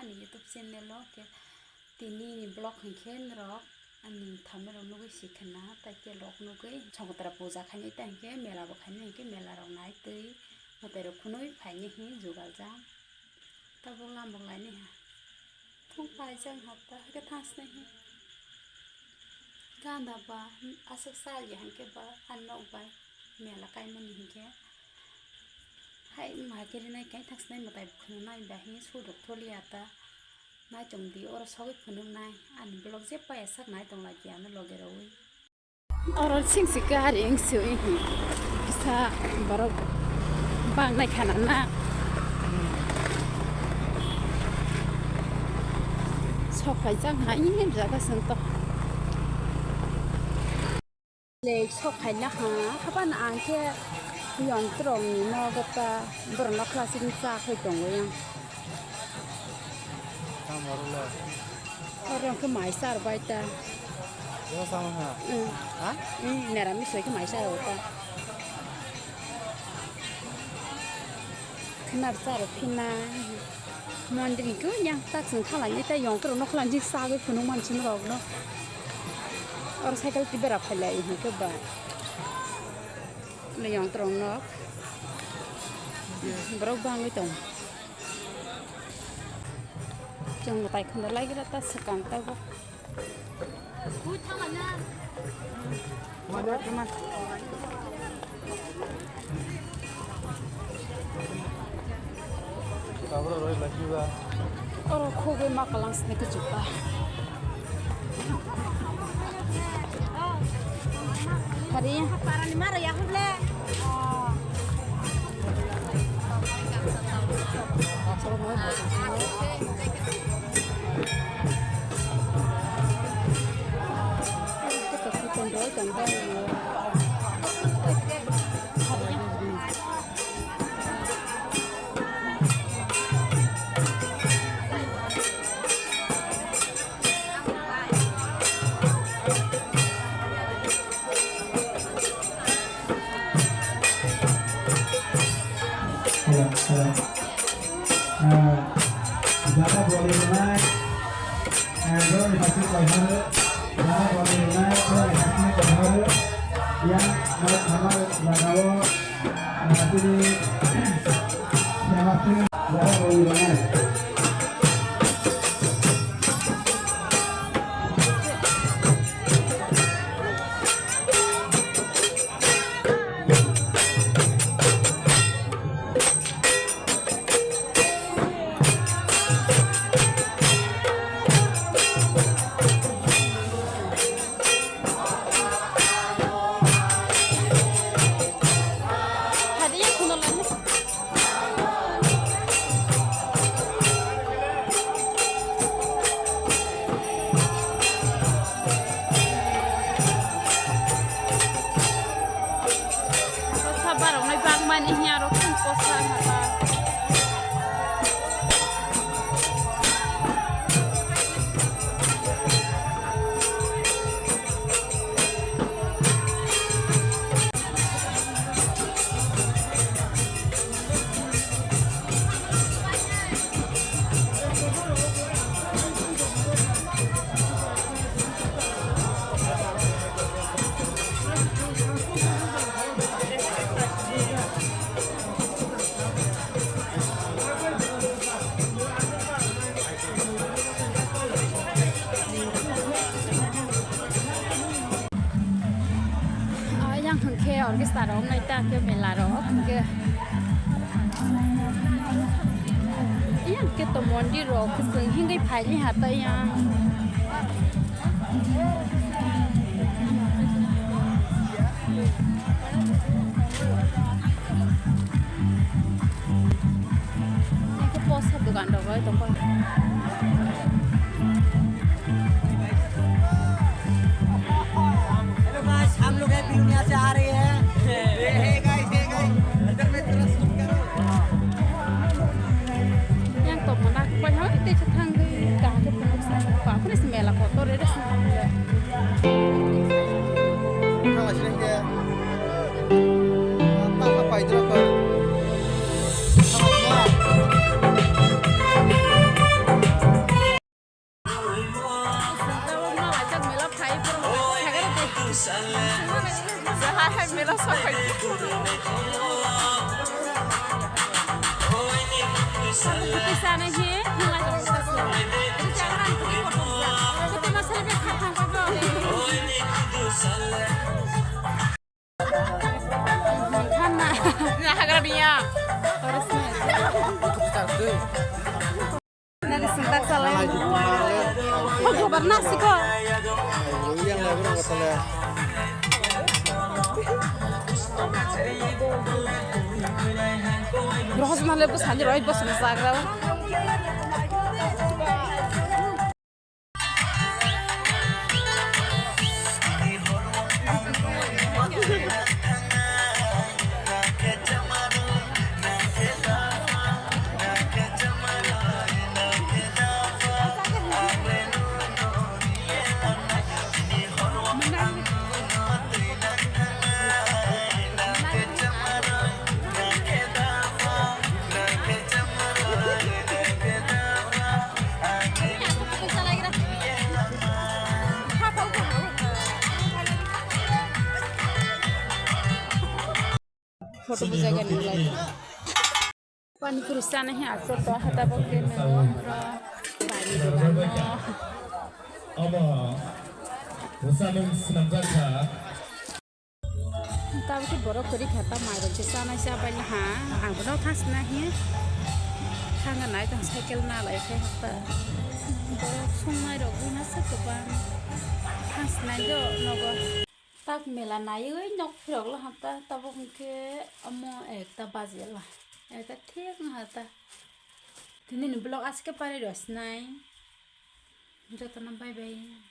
ni YouTube channel lo ke tini ni blog hingken rok ani thamel nugi sikhna ta ke lok nugi chongtra puja khani ta ke mela bo khani ke mela rok nai tei motai rok khunoi phaini hi jugal jam ta bonglam bonglai ni ha thong pai jang hata ke thas nahi ganda ba asok sal ya hanke ba anok ba mela kai mani hinke hai ma ke nai kai thas nai motai khunu nai ba hi su dok tholiata nai chong di or sogit phunung nai an blog je pa sak nai tong la kya na loge roi or sing sikar ing su hi sa barok bang nai khana na so phải chăng hả những cái cái sân to le so phải na hả các bạn ăn cái yon trong nó cái ta bữa nó class in sa hơi trồng vậy orang ke mai sar bai ta yo sama ha ha nera mi soi ke mai sar ta khanar sar phina mandri ko yang tak sen khala ni ta yong kro no khlan ji sa ge phunu man chin rok no और cycle ti bera phale hi ke ba le yong trong no brok bang ni tong chong tay khăn lấy cái ta sẽ càng tay vô orang kau ke makalang sini kejupa hari ini para ni mara ya hule Jaka boleh naik, kalau dikasih kohar, jaka boleh naik, kalau dikasih kohar, yang kamar lagawo, nanti di siapa jaka boleh naik. orkestra rom na ita ke mela ro ke yang ke to mondi ro ke sing hingai phai ni ha ta ya ni ke pos ha dukan ro to ko हम लोग दुनिया से आ रहे हैं hey guys अंदर में थोड़ा शूट करो yang to mana ko ha te chang ga ka ke pun sa pa ko ni smela ko to re sa kau asli dia tak apa itu kau Kita sana je, mulai dari stasiun. Itu jangan pergi potong jam. Kita masih lebih khatang kau Karena nah agarnya harusnya dari sentak salah. Oh, gobernas sih kok. yang lain nggak salah. Terus malah bos hanya roy bos masalah. Foto bujaga nilai. Pan perusahaan ini aku tuh hata pakai nomor bani doang. Apa? Usaha senamjaga. Tapi tu baru kiri kata malu cisana siapa ni ha? Aku dah tas nahi. Tangan naik kan cycle nalai kata. Baru sungai rogu nasi keban. Tas naik do nogo. Tak mela naik nyok firok lah hata. Tapi mungkin amo ekta bazir lah. Ekta tiak hata. Tini ni blog aske pare dos naik. Jatuh nampai bayi.